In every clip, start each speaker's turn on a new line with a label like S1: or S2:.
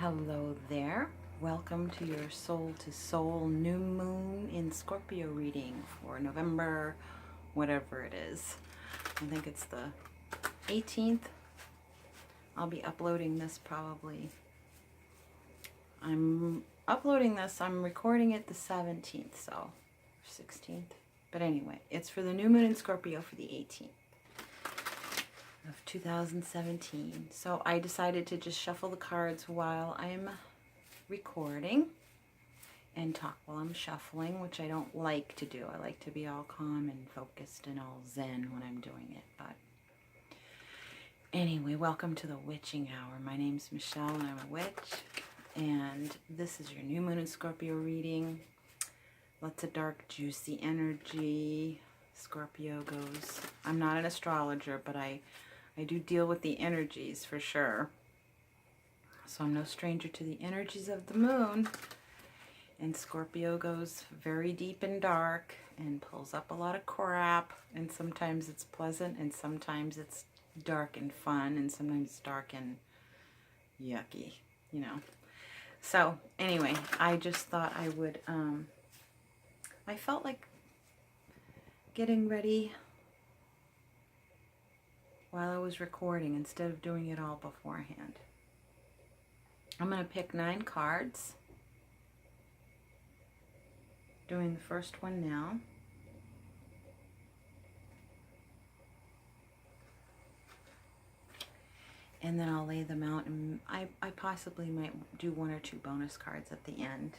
S1: Hello there. Welcome to your Soul to Soul New Moon in Scorpio reading for November, whatever it is. I think it's the 18th. I'll be uploading this probably. I'm recording it the 17th, so 16th. But anyway, it's for the new moon in Scorpio for the 18th. Of 2017. So I decided to just shuffle the cards while I'm recording and talk while I'm shuffling, which I don't like to do. I like to be all calm and focused and all zen when I'm doing it. But anyway, welcome to the Witching Hour. My name's Michelle and I'm a witch. And this is your new moon in Scorpio reading. Lots of dark, juicy energy. Scorpio goes. I'm not an astrologer, but I do deal with the energies for sure. So I'm no stranger to the energies of the moon. And Scorpio goes very deep and dark and pulls up a lot of crap. And sometimes it's pleasant and sometimes it's dark and fun and sometimes it's dark and yucky, you know. So anyway, I just thought I would, I felt like getting ready while I was recording instead of doing it all beforehand. I'm going to pick 9 cards. Doing the first one now. And then I'll lay them out, and I possibly might do 1 or 2 bonus cards at the end.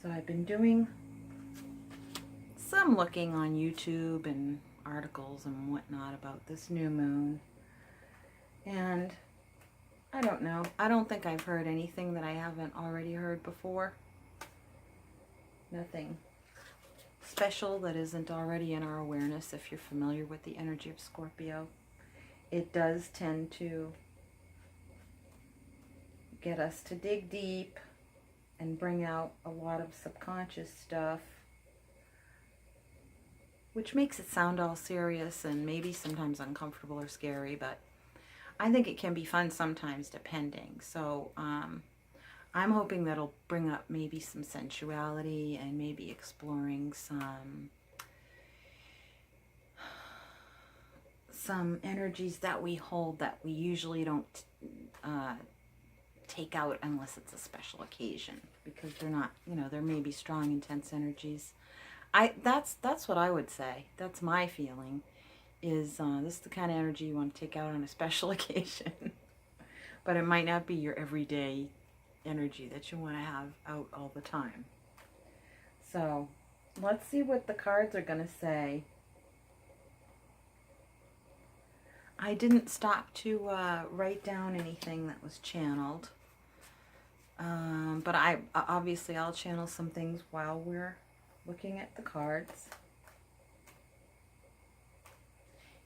S1: So I've been doing some looking on YouTube and articles and whatnot about this new moon. And I don't know. I don't think I've heard anything that I haven't already heard before. Nothing special that isn't already in our awareness if you're familiar with the energy of Scorpio. It does tend to get us to dig deep and bring out a lot of subconscious stuff, which makes it sound all serious and maybe sometimes uncomfortable or scary, but I think it can be fun sometimes depending. So I'm hoping that'll bring up maybe some sensuality and maybe exploring some energies that we hold that we usually don't take out unless it's a special occasion, because they're not, you know, there may be strong, intense energies. That's what I would say. That's my feeling, is this is the kind of energy you want to take out on a special occasion. But it might not be your everyday energy that you want to have out all the time. So let's see what the cards are going to say. I didn't stop to write down anything that was channeled. But obviously I'll channel some things while we're looking at the cards.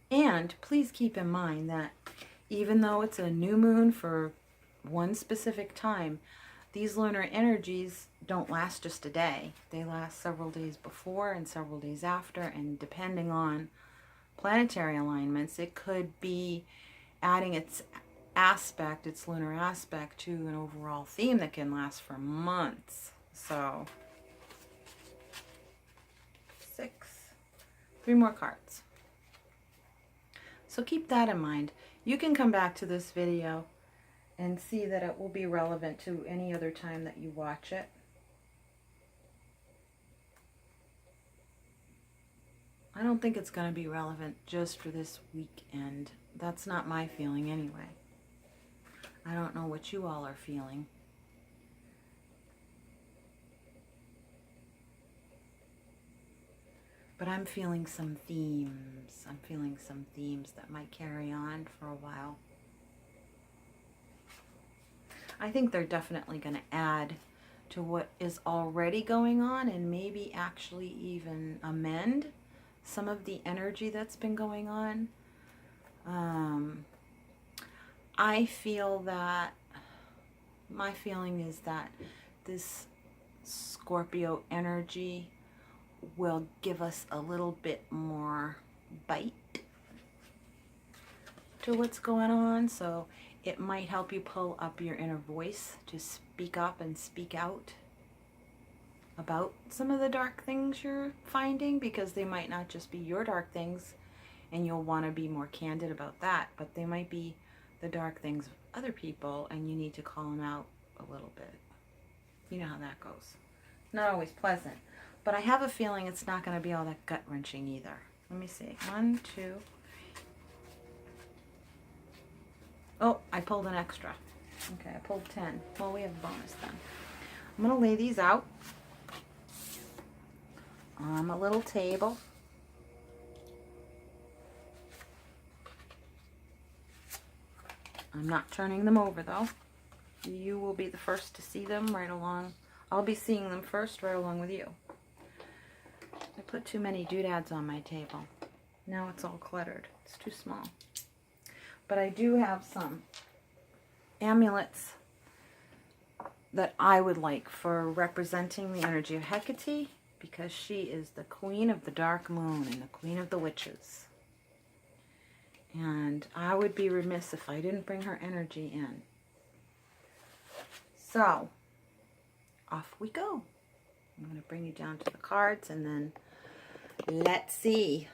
S1: And please keep in mind that even though it's a new moon for one specific time, these lunar energies don't last just a day. They last several days before and several days after, and depending on planetary alignments, it could be adding its aspect, its lunar aspect, to an overall theme that can last for months. So 3 more cards. So keep that in mind. You can come back to this video and see that it will be relevant to any other time that you watch it. I don't think it's going to be relevant just for this weekend. That's not my feeling anyway. I don't know what you all are feeling. But I'm feeling some themes. I'm feeling some themes that might carry on for a while. I think they're definitely going to add to what is already going on and maybe actually even amend some of the energy that's been going on. I feel that, my feeling is that this Scorpio energy will give us a little bit more bite to what's going on. So it might help you pull up your inner voice to speak up and speak out about some of the dark things you're finding, because they might not just be your dark things and you'll want to be more candid about that, but they might be the dark things of other people and you need to call them out a little bit. You know how that goes. Not always pleasant, but I have a feeling it's not going to be all that gut-wrenching either. Let me see. 1, 2. Oh, I pulled an extra. Okay, I pulled 10. Well, we have a bonus then. I'm going to lay these out on a little table. I'm not turning them over though. You will be the first to see them right along. I'll be seeing them first right along with you. I put too many doodads on my table. Now it's all cluttered. It's too small. But I do have some amulets that I would like for representing the energy of Hecate, because she is the queen of the dark moon and the queen of the witches. And I would be remiss if I didn't bring her energy in. So, off we go. I'm going to bring you down to the cards and then let's see.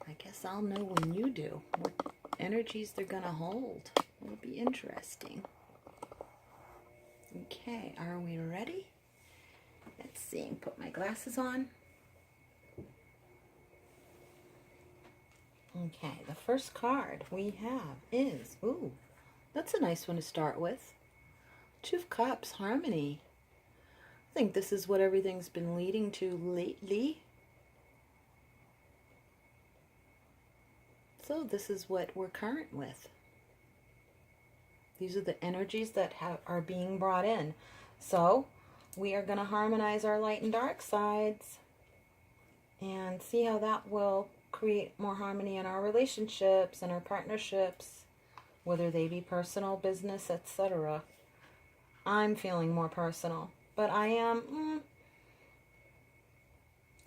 S1: I guess I'll know when you do what energies they're going to hold. It'll be interesting. Okay, are we ready? Let's see. Put my glasses on. Okay, the first card we have is, ooh, that's a nice one to start with. 2 of Cups, harmony. I think this is what everything's been leading to lately. So this is what we're current with. These are the energies that are being brought in. So we are going to harmonize our light and dark sides and see how that will create more harmony in our relationships and our partnerships, whether they be personal, business, etc. I'm feeling more personal, but I am,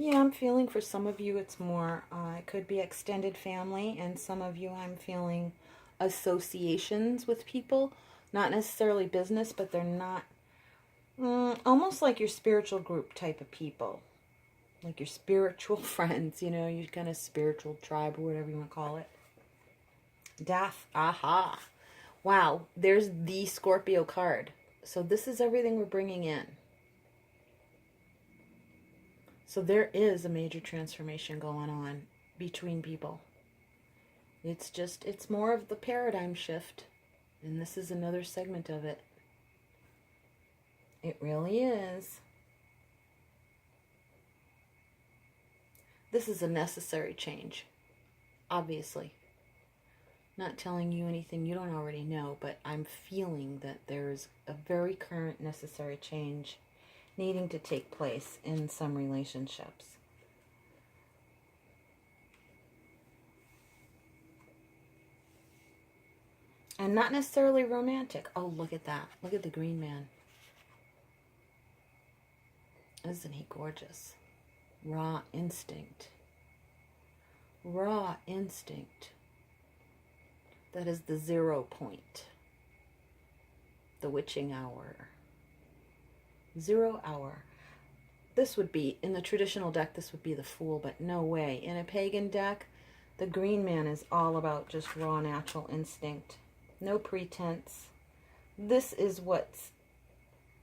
S1: I'm feeling for some of you it's more, it could be extended family, and some of you I'm feeling associations with people, not necessarily business, but they're not, almost like your spiritual group type of people. Like your spiritual friends, you know, your kind of spiritual tribe or whatever you want to call it. Death. Aha. Wow. There's the Scorpio card. So this is everything we're bringing in. So there is a major transformation going on between people. It's more of the paradigm shift. And this is another segment of it. It really is. This is a necessary change, obviously. Not telling you anything you don't already know, but I'm feeling that there's a very current necessary change needing to take place in some relationships. And not necessarily romantic. Oh, look at that. Look at the green man. Isn't he gorgeous? Raw instinct. Raw instinct. That is the 0 point. The witching hour. 0 hour. This would be, in the traditional deck, this would be the Fool, but no way. In a pagan deck, the green man is all about just raw natural instinct. No pretense. This is what's,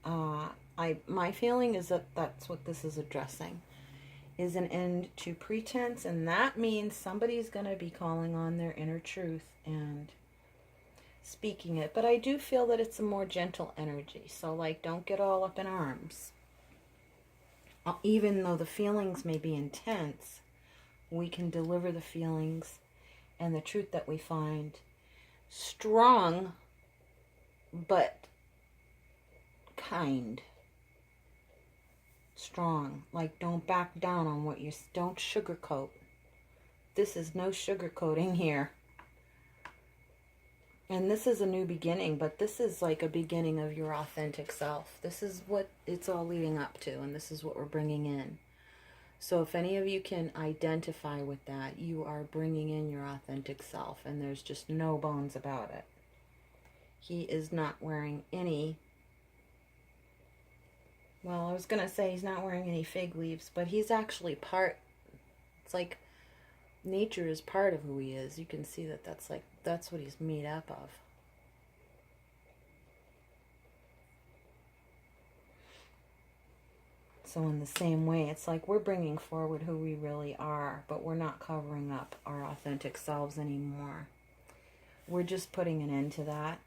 S1: my feeling is that that's what this is addressing. Is an end to pretense, and that means somebody's going to be calling on their inner truth and speaking it. But I do feel that it's a more gentle energy. So, like, don't get all up in arms. Even though the feelings may be intense, we can deliver the feelings and the truth that we find strong, but kind. Strong. Like, don't back down on what you... Don't sugarcoat. This is no sugarcoating here. And this is a new beginning, but this is like a beginning of your authentic self. This is what it's all leading up to, and this is what we're bringing in. So if any of you can identify with that, you are bringing in your authentic self, and there's just no bones about it. He is not wearing any, well, I was going to say he's not wearing any fig leaves, but he's actually part, it's like nature is part of who he is. You can see that that's what he's made up of. So in the same way, it's like we're bringing forward who we really are, but we're not covering up our authentic selves anymore. We're just putting an end to that.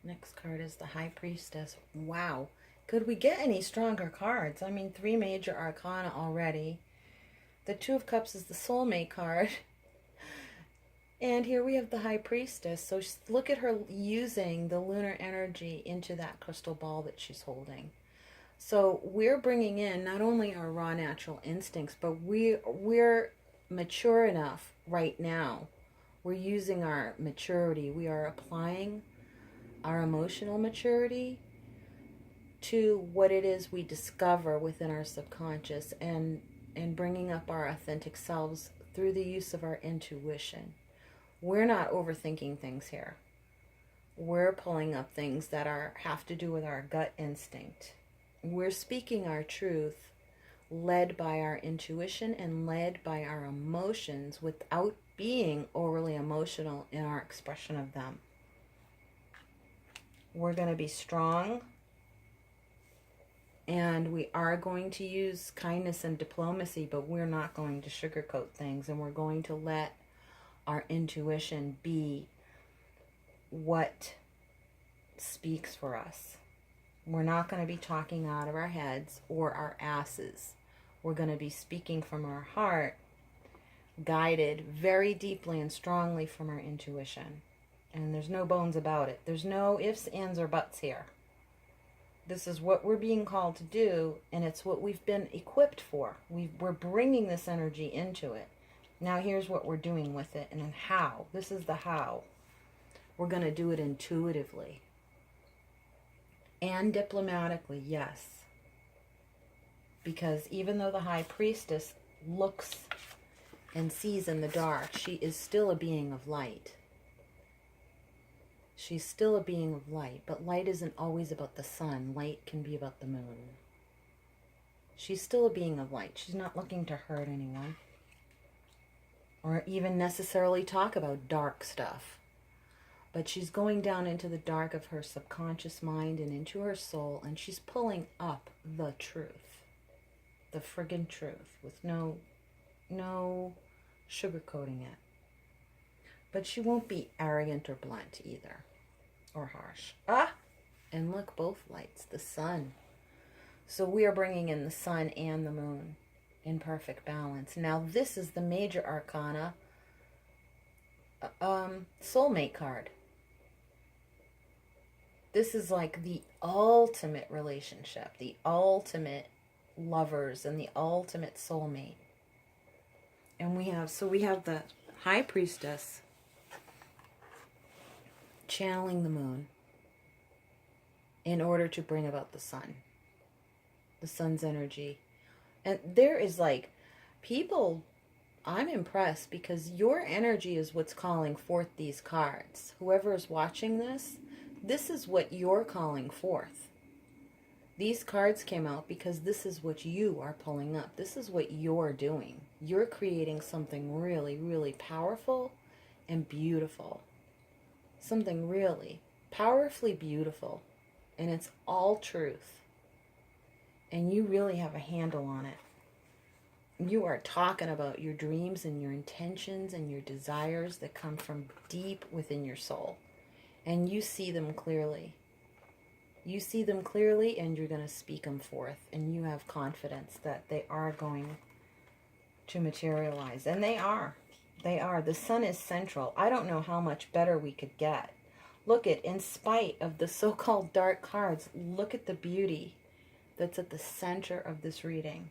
S1: Next card is the High Priestess. Wow. Could we get any stronger cards? I mean, 3 major arcana already. The Two of Cups is the soulmate card. And here we have the High Priestess. So look at her using the lunar energy into that crystal ball that she's holding. So we're bringing in not only our raw natural instincts, but we're mature enough right now. We're using our maturity. We are applying our emotional maturity to what it is we discover within our subconscious, and bringing up our authentic selves through the use of our intuition. We're not overthinking things here. We're pulling up things that have to do with our gut instinct. We're speaking our truth, led by our intuition and led by our emotions, without being overly emotional in our expression of them. We're going to be strong, and we are going to use kindness and diplomacy, but we're not going to sugarcoat things, and we're going to let our intuition be what speaks for us. We're not going to be talking out of our heads or our asses. We're going to be speaking from our heart, guided very deeply and strongly from our intuition. And there's no bones about it. There's no ifs, ands, or buts here. This is what we're being called to do, and it's what we've been equipped for. We're bringing this energy into it. Now here's what we're doing with it, and then how. This is the how. We're going to do it intuitively. And diplomatically, yes. Because even though the High Priestess looks and sees in the dark, she is still a being of light. She's still a being of light, but light isn't always about the sun. Light can be about the moon. She's still a being of light. She's not looking to hurt anyone, or even necessarily talk about dark stuff. But she's going down into the dark of her subconscious mind and into her soul, and she's pulling up the truth. The friggin' truth, with no sugarcoating it. But she won't be arrogant or blunt either, or harsh. And look, both lights, the sun. So we are bringing in the sun and the moon in perfect balance. Now this is the major arcana soulmate card. This is like the ultimate relationship, the ultimate lovers, and the ultimate soulmate. And we have the High Priestess channeling the moon in order to bring about the sun, the sun's energy. And there is like people, I'm impressed, because your energy is what's calling forth these cards. Whoever is watching this is what you're calling forth. These cards came out because this is what you are pulling up. This is what you're doing. You're creating something really, really powerful and beautiful. Something really powerfully beautiful. And it's all truth. And you really have a handle on it. You are talking about your dreams and your intentions and your desires that come from deep within your soul. And you see them clearly. You see them clearly, and you're going to speak them forth. And you have confidence that they are going to materialize. And they are. They are. The sun is central. I don't know how much better we could get. Look at, in spite of the so-called dark cards, look at the beauty that's at the center of this reading.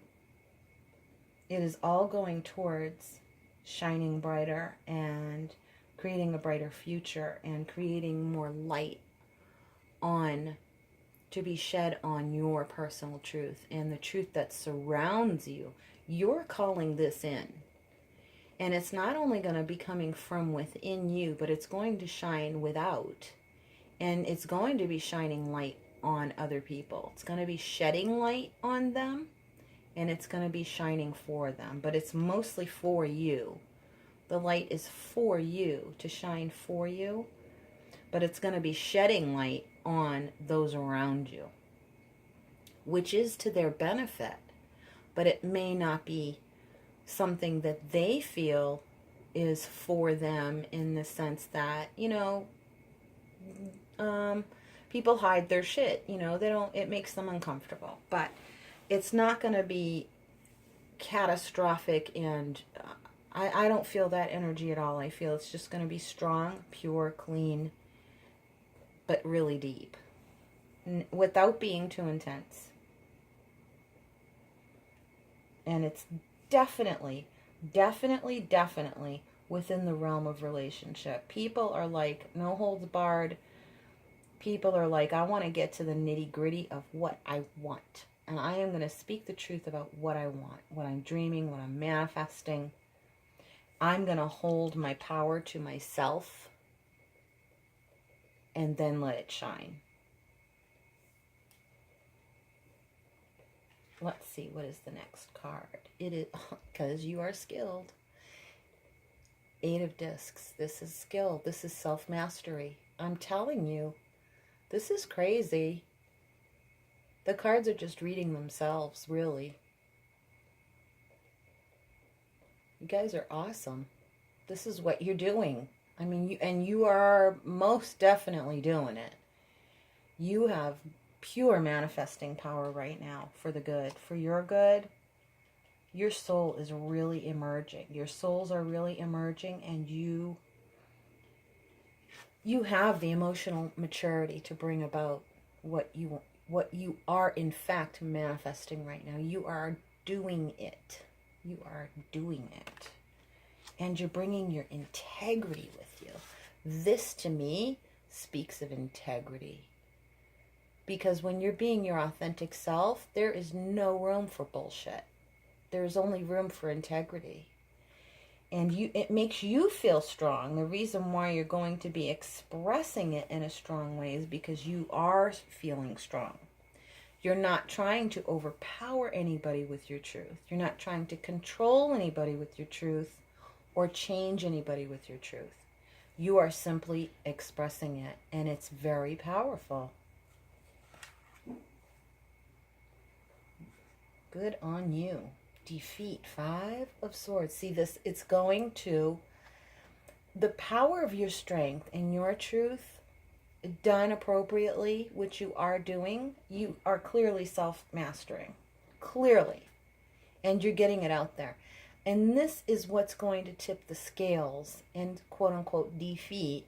S1: It is all going towards shining brighter and creating a brighter future and creating more light on to be shed on your personal truth and the truth that surrounds you. You're calling this in. And it's not only going to be coming from within you, but it's going to shine without. And it's going to be shining light on other people. It's going to be shedding light on them, and it's going to be shining for them. But it's mostly for you. The light is for you, to shine for you. But it's going to be shedding light on those around you, which is to their benefit. But it may not be something that they feel is for them, in the sense that, people hide their shit, it makes them uncomfortable. But it's not going to be catastrophic, and I don't feel that energy at all. I feel it's just going to be strong, pure, clean, but really deep, without being too intense. And it's definitely within the realm of relationship. People are like, no holds barred. People are like, I want to get to the nitty gritty of what I want. And I am going to speak the truth about what I want, what I'm dreaming, what I'm manifesting. I'm going to hold my power to myself and then let it shine. Let's see, what is the next card? It is, because you are skilled. 8 of Discs. This is skill. This is self-mastery. I'm telling you, this is crazy. The cards are just reading themselves, really. You guys are awesome. This is what you're doing. I mean, you are most definitely doing it. You have pure manifesting power right now for the good, for your good. Your soul is really emerging. Your souls are really emerging, and you have the emotional maturity to bring about what you are in fact manifesting right now. You are doing it. You are doing it. And you're bringing your integrity with you. This, to me, speaks of integrity. Because when you're being your authentic self, there is no room for bullshit. There's only room for integrity. And it makes you feel strong. The reason why you're going to be expressing it in a strong way is because you are feeling strong. You're not trying to overpower anybody with your truth. You're not trying to control anybody with your truth or change anybody with your truth. You are simply expressing it, and it's very powerful. Good on you. Defeat. 5 of Swords. See this, it's going to the power of your strength and your truth done appropriately, which you are doing. You are clearly self-mastering. Clearly. And you're getting it out there. And this is what's going to tip the scales and quote-unquote defeat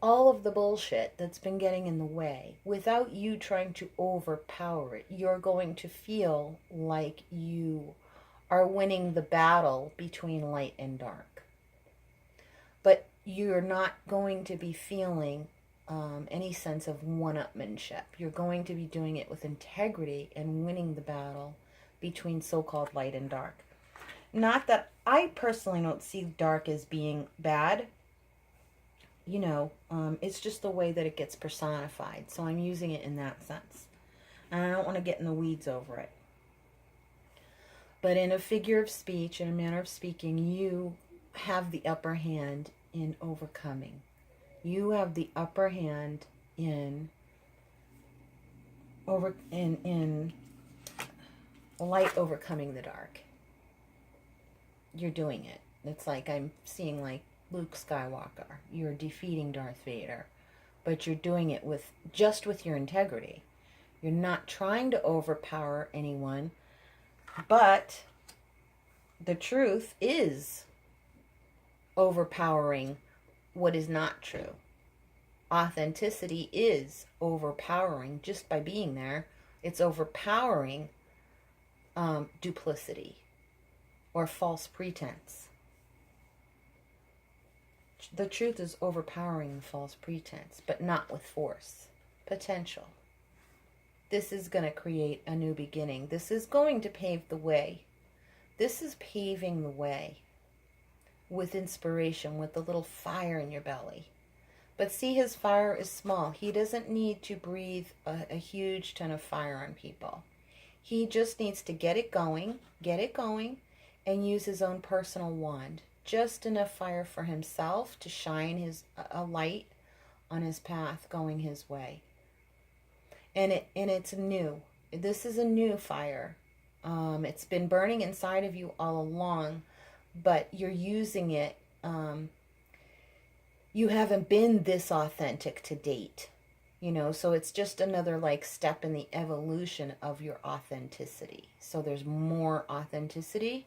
S1: all of the bullshit that's been getting in the way. Without you trying to overpower it, you're going to feel like you are winning the battle between light and dark. But you're not going to be feeling any sense of one-upmanship. You're going to be doing it with integrity and winning the battle between so-called light and dark. Not that I personally don't see dark as being bad. It's just the way that it gets personified. So I'm using it in that sense. And I don't want to get in the weeds over it. But in a figure of speech, in a manner of speaking, you have the upper hand in overcoming. You have the upper hand in light overcoming the dark. You're doing it. It's like I'm seeing like Luke Skywalker. You're defeating Darth Vader, but you're doing it with your integrity. You're not trying to overpower anyone, but the truth is overpowering what is not true. Authenticity is overpowering just by being there. It's overpowering duplicity or false pretense. The truth is overpowering the false pretense, but not with force. Potential. this is going to create a new beginning. This is going to pave the way. This is paving the way with inspiration, with a little fire in your belly. But see, his fire is small. He doesn't need to breathe a huge ton of fire on people. He just needs to get it going, and use his own personal wand. Just enough fire for himself to shine a light on his path going his way. And it's new. This is a new fire. It's been burning inside of you all along, but you're using it. You haven't been this authentic to date, so it's just another like step in the evolution of your authenticity. So there's more authenticity.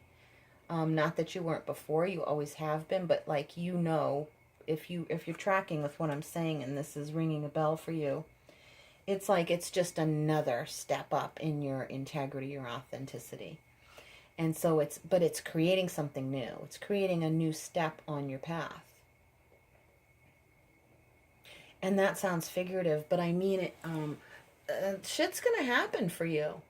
S1: Not that you weren't before, you always have been, but like, if you're tracking with what I'm saying and this is ringing a bell for you, it's like it's just another step up in your integrity, your authenticity. And so it's creating something new. It's creating a new step on your path. And that sounds figurative, but I mean it. Shit's gonna happen for you.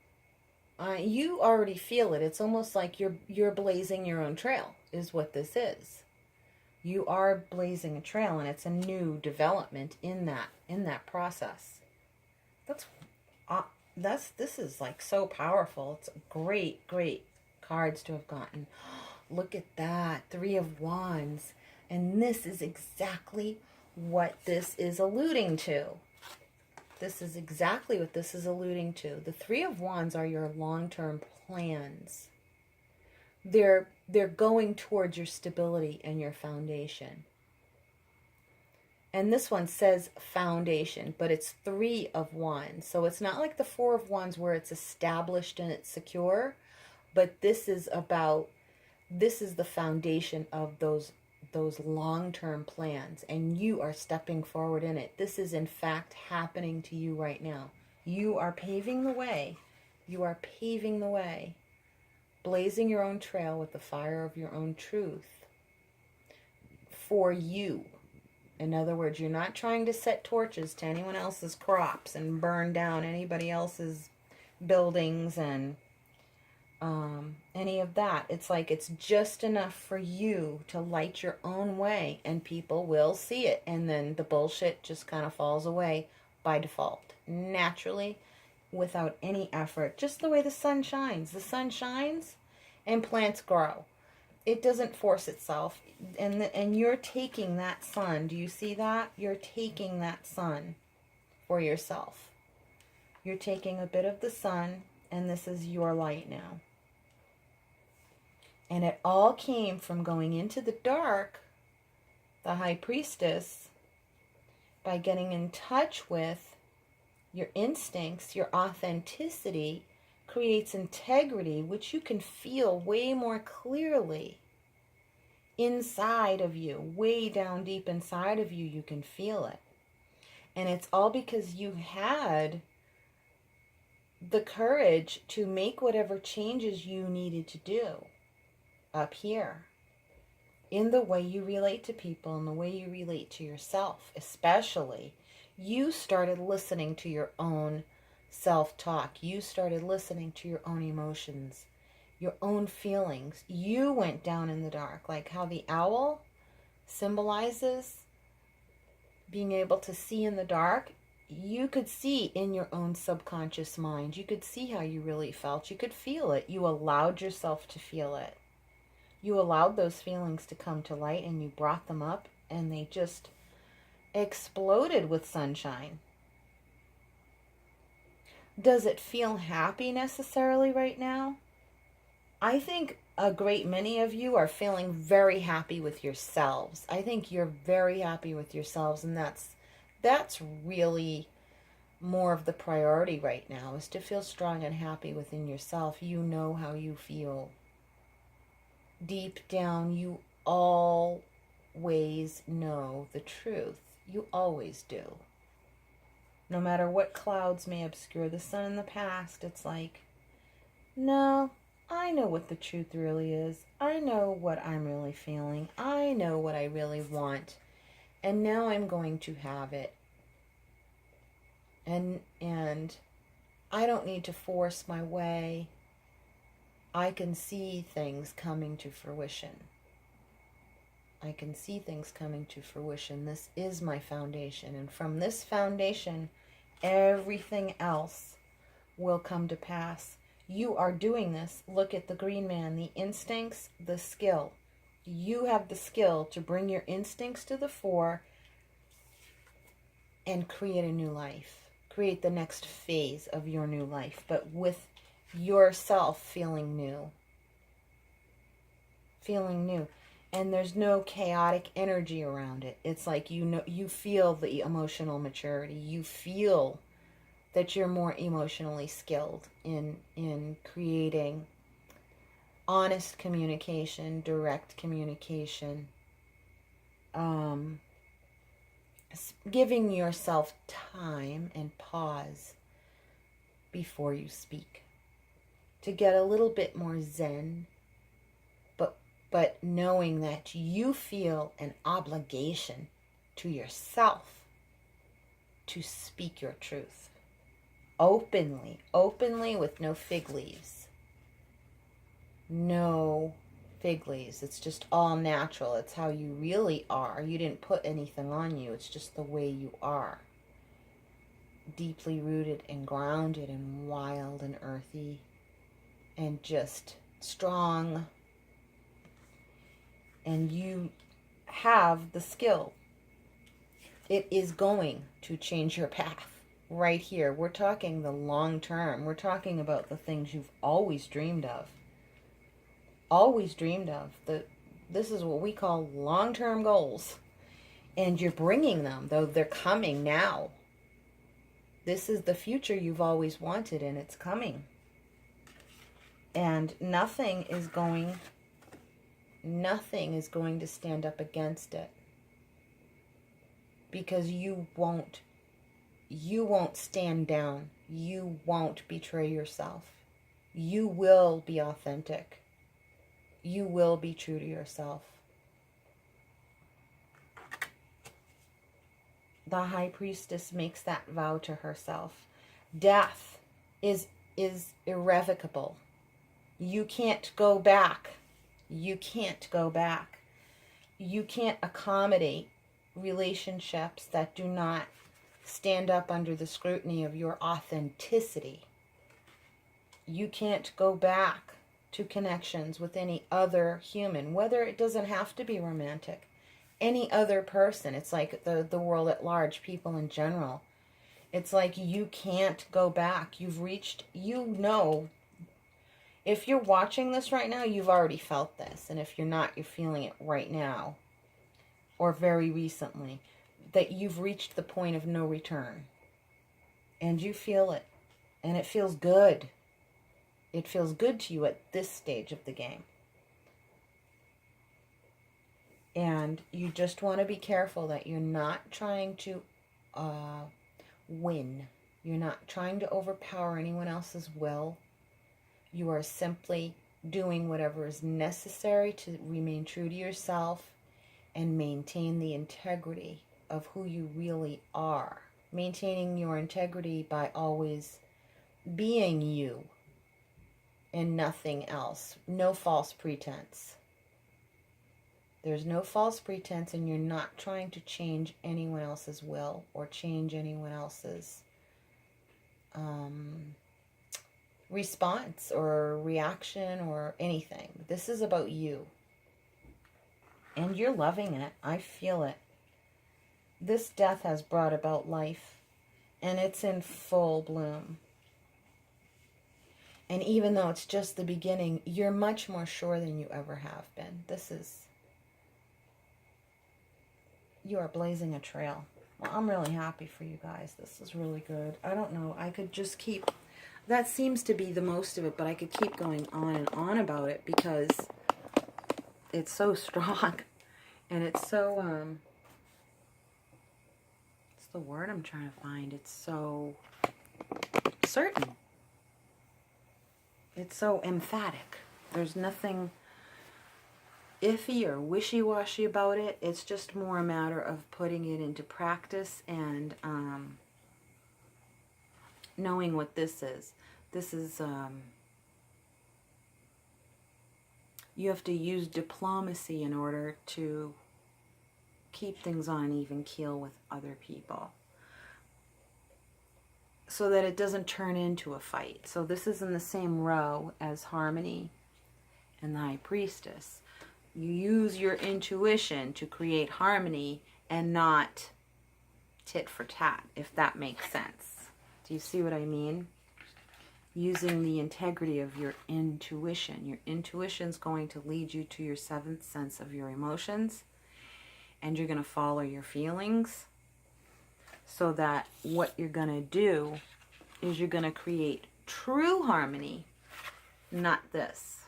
S1: You already feel it. It's almost like you're blazing your own trail, is what this is. You are blazing a trail, and it's a new development in that process. This is like so powerful. It's great cards to have gotten. Look at that, 3 of Wands, and this is exactly what this is alluding to. This is exactly what this is alluding to. The 3 of Wands are your long-term plans. They're going towards your stability and your foundation. And this one says foundation, but it's 3 of Wands. So it's not like the 4 of Wands where it's established and it's secure, but this is the foundation of those long-term plans, and you are stepping forward in it. This is in fact happening to you right now. You are paving the way. You are paving the way, blazing your own trail with the fire of your own truth for you. In other words, you're not trying to set torches to anyone else's crops and burn down anybody else's buildings and any of that. It's like it's just enough for you to light your own way, and people will see it, and then the bullshit just kind of falls away by default, naturally, without any effort. Just the way the sun shines. The sun shines and plants grow. It doesn't force itself, and you're taking that sun. Do you see that? You're taking that sun for yourself. You're taking a bit of the sun, and this is your light now. And it all came from going into the dark, the High Priestess, by getting in touch with your instincts. Your authenticity creates integrity, which you can feel way more clearly inside of you. Way down deep inside of you, you can feel it. And it's all because you had the courage to make whatever changes you needed to do up here in the way you relate to people and the way you relate to yourself. Especially, you started listening to your own self-talk. You started listening to your own emotions, your own feelings. You went down in the dark, like how the owl symbolizes being able to see in the dark. You could see in your own subconscious mind. You could see how you really felt. You could feel it. You allowed yourself to feel it. You allowed those feelings to come to light, and you brought them up, and they just exploded with sunshine. Does it feel happy necessarily right now? I think a great many of you are feeling very happy with yourselves. I think you're very happy with yourselves, and that's really more of the priority right now, is to feel strong and happy within yourself. You know how you feel. Deep down, you always know the truth. You always do. No matter what clouds may obscure the sun in the past, it's like, no, I know what the truth really is. I know what I'm really feeling. I know what I really want. And now I'm going to have it. And
S2: I don't need to force my way. I can see things coming to fruition. I can see things coming to fruition. This is my foundation. And from this foundation, everything else will come to pass. You are doing this. Look at the green man, the instincts, the skill. You have the skill to bring your instincts to the fore and create a new life. Create the next phase of your new life, but with yourself feeling new. Feeling new. And there's no chaotic energy around it. It's like you feel the emotional maturity. You feel that you're more emotionally skilled in creating honest communication, direct communication, giving yourself time and pause before you speak to get a little bit more zen, but knowing that you feel an obligation to yourself to speak your truth openly with no fig leaves. No fig leaves. It's just all natural. It's how you really are. You didn't put anything on you. It's just the way you are. Deeply rooted and grounded and wild and earthy and just strong. And you have the skill. It is going to change your path right here. We're talking the long term. We're talking about the things you've always dreamed of. Always dreamed of. This is what we call long-term goals. And you're bringing them, though they're coming now. This is the future you've always wanted, and it's coming. And nothing is going to stand up against it. Because you won't stand down. You won't betray yourself. You will be authentic. You will be true to yourself. The high priestess makes that vow to herself. Death is irrevocable. You can't go back. You can't go back. You can't accommodate relationships that do not stand up under the scrutiny of your authenticity. You can't go back to connections with any other human, whether it doesn't have to be romantic. Any other person. It's like the world at large, people in general. It's like you can't go back. You've reached, if you're watching this right now, you've already felt this. And if you're not, you're feeling it right now or very recently, that you've reached the point of no return. And you feel it. And it feels good. It feels good to you at this stage of the game. And you just want to be careful that you're not trying to win. You're not trying to overpower anyone else's will. You are simply doing whatever is necessary to remain true to yourself and maintain the integrity of who you really are. Maintaining your integrity by always being you and nothing else. No false pretense. There's no false pretense, and you're not trying to change anyone else's will or change anyone else's response or reaction or anything. This is about you. And you're loving it. I feel it. This death has brought about life, and it's in full bloom. And even though it's just the beginning, you're much more sure than you ever have been. You are blazing a trail. Well, I'm really happy for you guys. This is really good. I don't know. I could just keep... That seems to be the most of it, but I could keep going on and on about it because it's so strong. And it's so... what's the word I'm trying to find? It's so certain. It's so emphatic. There's nothing iffy or wishy-washy about it. It's just more a matter of putting it into practice and
S1: knowing what this is. This is, you have to use diplomacy in order to keep things on an even keel with other people, so that it doesn't turn into a fight. So this is in the same row as Harmony and the High Priestess. You use your intuition to create harmony and not tit for tat, if that makes sense. Do you see what I mean? Using the integrity of your intuition. Your intuition's going to lead you to your seventh sense of your emotions, and you're going to follow your feelings, so that what you're going to do is you're going to create true harmony, not this.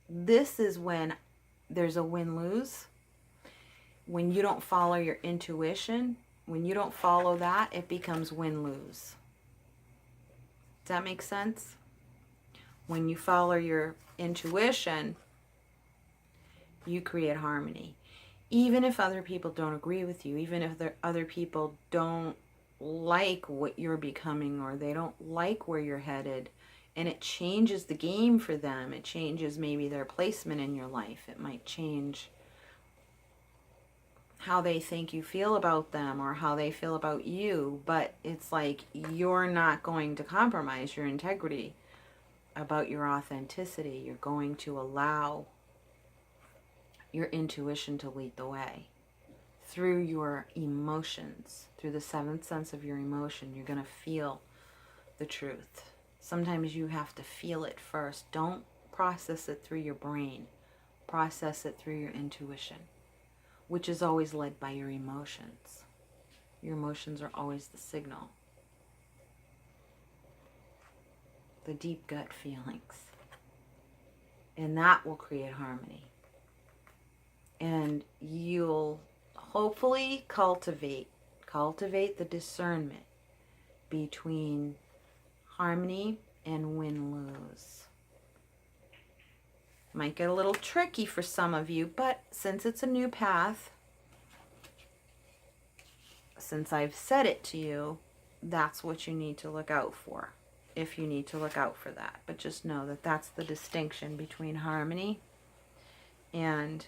S1: This is when there's a win-lose. When you don't follow your intuition, when you don't follow that, it becomes win-lose. Does that make sense? When you follow your intuition, you create harmony. Even if other people don't agree with you, even if other people don't like what you're becoming, or they don't like where you're headed, and it changes the game for them. It changes maybe their placement in your life. It might change how they think you feel about them, or how they feel about you. But it's like, you're not going to compromise your integrity about your authenticity. You're going to allow your intuition to lead the way. Through your emotions, through the seventh sense of your emotion, you're going to feel the truth. Sometimes you have to feel it first. Don't process it through your brain. Process it through your intuition, which is always led by your emotions. Your emotions are always the signal. The deep gut feelings. And that will create harmony. And you'll hopefully cultivate the discernment between harmony and win-lose. Might get a little tricky for some of you, but since it's a new path, since I've said it to you, that's what you need to look out for, if you need to look out for that. But just know that that's the distinction between harmony and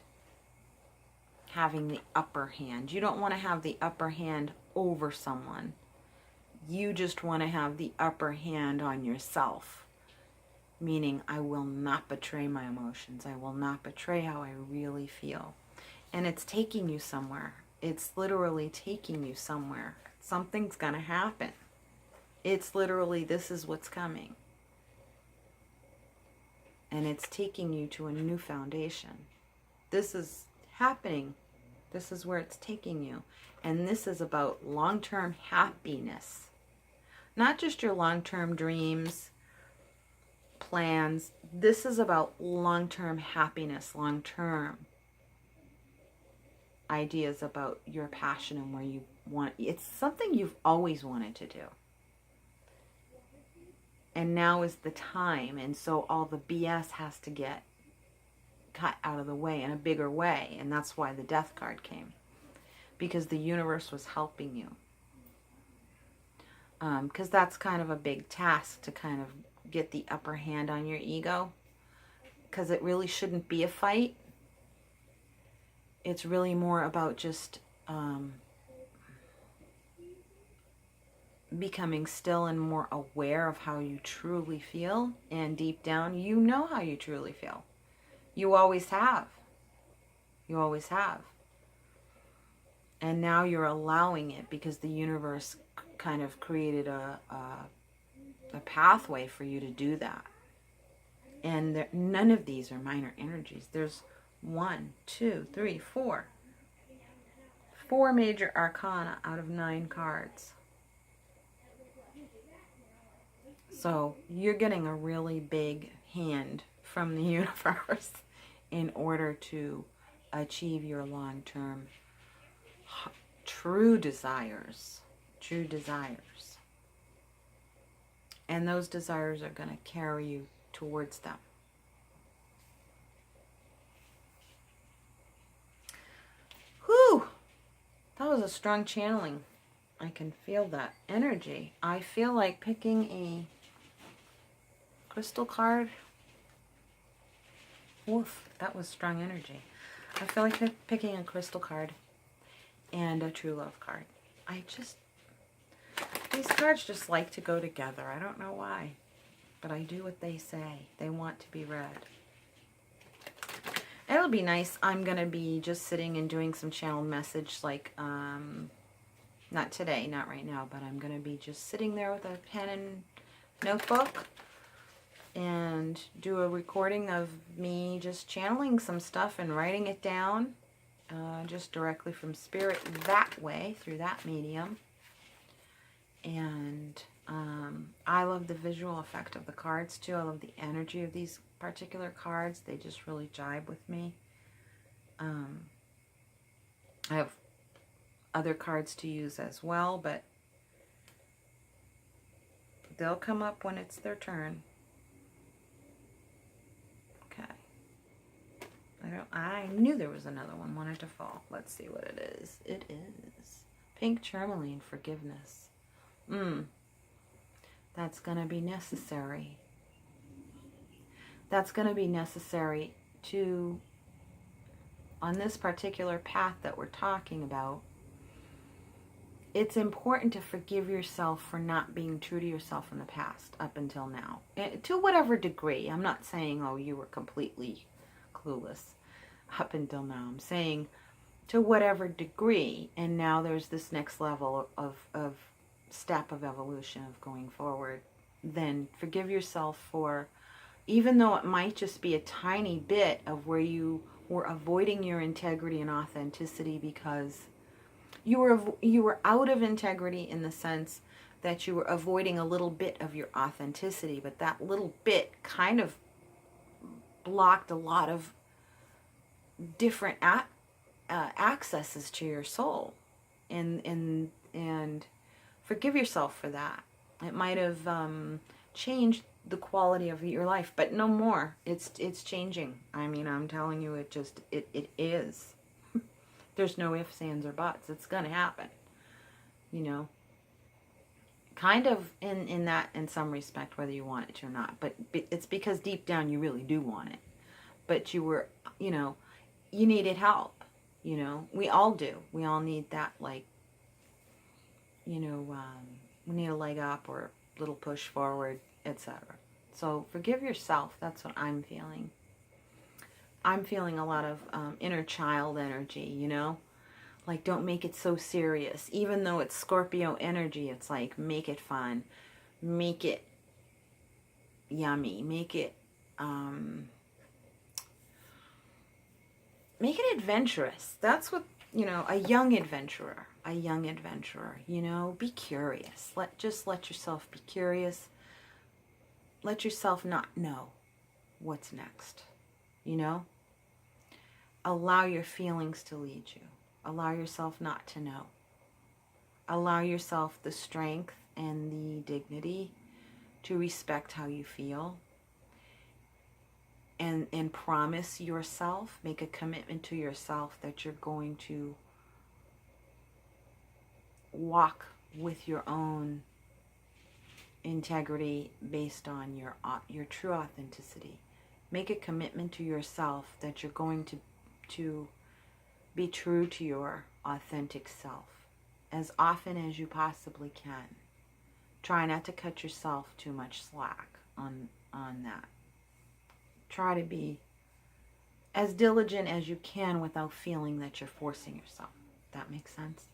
S1: having the upper hand. You don't want to have the upper hand over someone. You just want to have the upper hand on yourself. Meaning, I will not betray my emotions. I will not betray how I really feel. And it's taking you somewhere. It's literally taking you somewhere. Something's going to happen. It's literally, this is what's coming. And it's taking you to a new foundation. This is happening. This is where it's taking you. And this is about long-term happiness. Not just your long-term dreams, plans. This is about long-term happiness, long-term ideas about your passion and where you want. It's something you've always wanted to do. And now is the time. And so all the BS has to get cut out of the way in a bigger way. And that's why the Death card came. Because the universe was helping you. Because that's kind of a big task, to kind of get the upper hand on your ego. Because it really shouldn't be a fight. It's really more about just becoming still and more aware of how you truly feel. And deep down, you know how you truly feel. You always have. You always have. And now you're allowing it, because the universe kind of created a pathway for you to do that. And none of these are minor energies. There's 1, 2, 3, 4. 4 major arcana out of 9 cards. So you're getting a really big hand from the universe in order to achieve your long-term true desires. True desires. And those desires are going to carry you towards them. Whew! That was a strong channeling. I can feel that energy. I feel like picking a crystal card. Woof, that was strong energy. I feel like picking a crystal card and a true love card. These cards just like to go together. I don't know why, but I do what they say. They want to be read. It'll be nice. I'm going to be just sitting and doing some channel message, like, not today, not right now, but I'm going to be just sitting there with a pen and notebook and do a recording of me just channeling some stuff and writing it down, just directly from spirit that way, through that medium. And I love the visual effect of the cards too. I love the energy of these particular cards. They just really jibe with me. I have other cards to use as well, but they'll come up when it's their turn. Okay. I knew there was another one wanted to fall. Let's see what it is. It is pink tourmaline, forgiveness. That's going to be necessary. That's going to be necessary to, on this particular path that we're talking about, it's important to forgive yourself for not being true to yourself in the past up until now. To whatever degree. I'm not saying, oh, you were completely clueless up until now. I'm saying to whatever degree, and now there's this next level of step of evolution of going forward. Then forgive yourself for, even though it might just be a tiny bit of where you were avoiding your integrity and authenticity because you were out of integrity in the sense that you were avoiding a little bit of your authenticity, but that little bit kind of blocked a lot of different accesses to your soul, and forgive yourself for that. It might have changed the quality of your life, but no more. It's changing. I mean, I'm telling you, it is. There's no ifs, ands, or buts. It's gonna happen. You know, kind of in some respect, whether you want it to or not. But it's because deep down you really do want it. But you were, you needed help. We all do. We all need that, like, we need a leg up or a little push forward, etc. So forgive yourself. That's what I'm feeling. I'm feeling a lot of inner child energy, like, don't make it so serious. Even though it's Scorpio energy, it's like, make it fun, make it yummy, make it adventurous. That's what, a young adventurer, be curious. Let yourself be curious. Let yourself not know what's next, Allow your feelings to lead you. Allow yourself not to know. Allow yourself the strength and the dignity to respect how you feel. And promise yourself, make a commitment to yourself that you're going to walk with your own integrity based on your true authenticity. Make a commitment to yourself that you're going to be true to your authentic self as often as you possibly can. Try not to cut yourself too much slack on that. Try to be as diligent as you can without feeling that you're forcing yourself. That makes sense?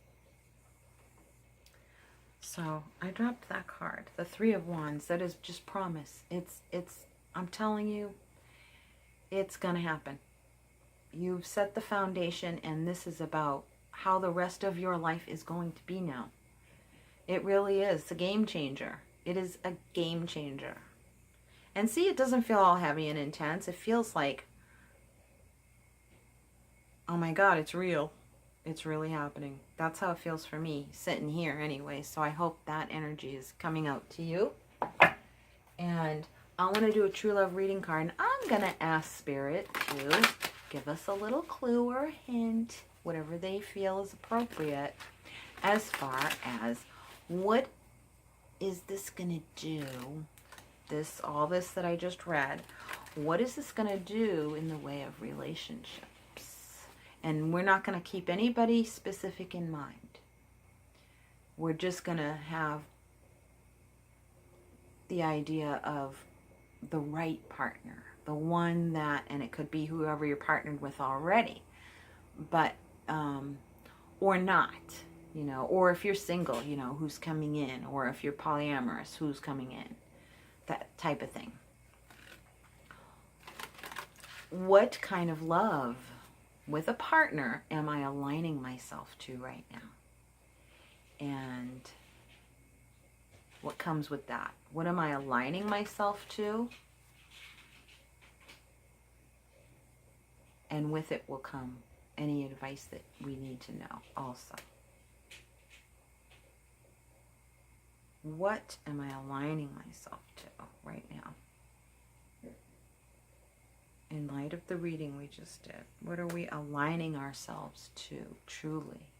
S1: So I dropped that card, the Three of Wands. That is just promise. I'm telling you, it's gonna happen. You've set the foundation, and this is about how the rest of your life is going to be now. It really is. It's a game changer. It is a game changer. And see, it doesn't feel all heavy and intense. It feels like, oh my God, it's real. It's really happening. That's how it feels for me, sitting here anyway. So I hope that energy is coming out to you. And I want to do a true love reading card. And I'm going to ask Spirit to give us a little clue or a hint, whatever they feel is appropriate, as far as what is this going to do, all this that I just read, what is this going to do in the way of relationships? And we're not going to keep anybody specific in mind. We're just going to have the idea of the right partner, the one that, and it could be whoever you're partnered with already, but, or not, you know, or if you're single, you know, who's coming in, or if you're polyamorous, who's coming in, that type of thing. What kind of love with a partner am I aligning myself to right now? And what comes with that? What am I aligning myself to? And with it will come any advice that we need to know also. What am I aligning myself to right now? In light of the reading we just did, what are we aligning ourselves to truly?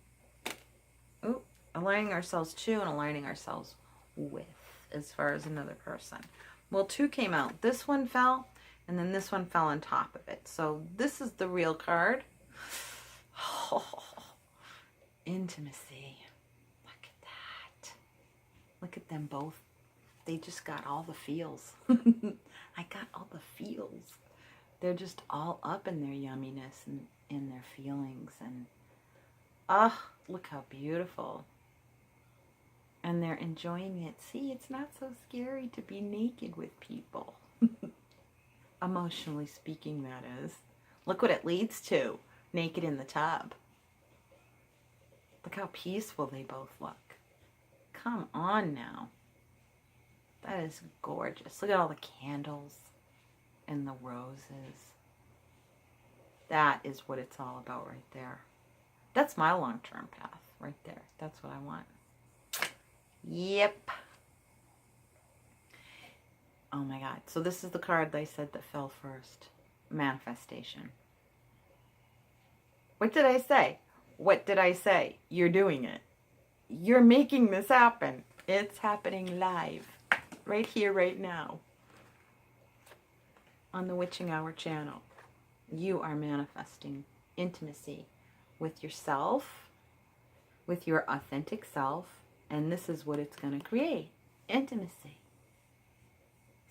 S1: Oh, aligning ourselves to and aligning ourselves with as far as another person. Well, two came out. This one fell, and then this one fell on top of it. So this is the real card. Oh, intimacy. Look at that. Look at them both. They just got all the feels. I got all the feels. They're just all up in their yumminess and in their feelings. And look how beautiful. And they're enjoying it. See, it's not so scary to be naked with people. Emotionally speaking, that is. Look what it leads to. Naked in the tub. Look how peaceful they both look. Come on now. That is gorgeous. Look at all the candles and the roses. That is what it's all about right there. That's my long-term path right there. That's what I want. Yep. Oh my God. So this is the card I said that fell first. Manifestation. What did I say? What did I say? You're doing it. You're making this happen. It's happening live. Right here, right now. On the Witching Hour channel. You are manifesting intimacy with yourself, with your authentic self, and this is what it's going to create. Intimacy.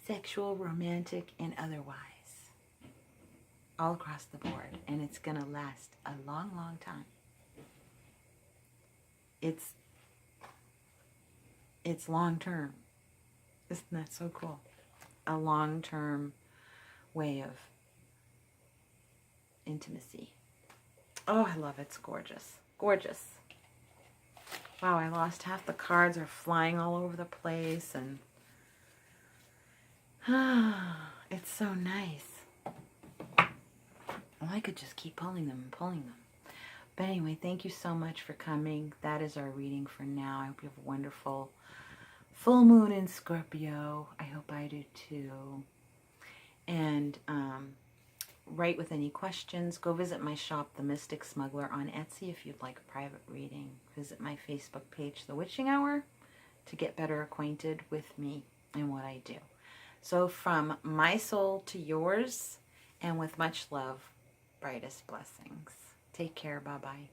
S1: Sexual, romantic, and otherwise. All across the board. And it's going to last a long, long time. It's long term. Isn't that so cool? A long term way of intimacy. Oh, I love it. It's gorgeous. Gorgeous. Wow, I lost half the cards. Are flying all over the place. And it's so nice. Well, I could just keep pulling them and pulling them. But anyway, thank you so much for coming. That is our reading for now. I hope you have a wonderful full moon in Scorpio. I hope I do too. And write with any questions. Go visit my shop, The Mystic Smuggler, on Etsy if you'd like a private reading. Visit my Facebook page, The Witching Hour, to get better acquainted with me and what I do. So from my soul to yours, and with much love, brightest blessings. Take care. Bye-bye.